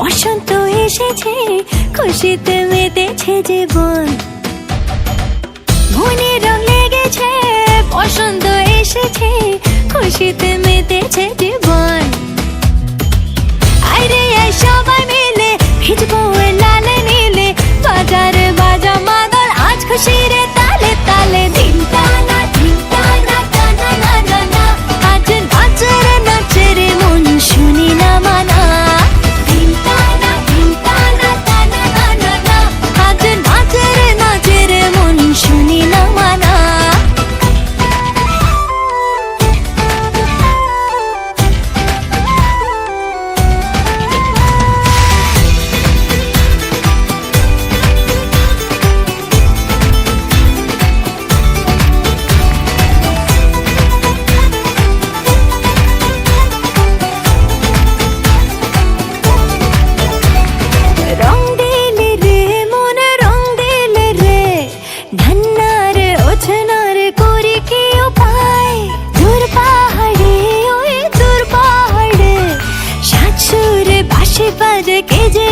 বসন্ত এসেছে, খুশিতে মেতেছে জীবন। মনে রং লেগেছে, বসন্ত এসেছে, খুশিতে মেতেছে জীবন। আরে সবাই মিলে ভিজবো লালে নীলে, বাজারে বাজা মাদল আজ খুশির তালে তালে। দিন টানা দিন টানা টানা না না না, আজ নাচের নাচের মন শুনি না মানা। দিন টানা টানা না না না, আজ নাচের নাচের মন শুনি না মানা। के जे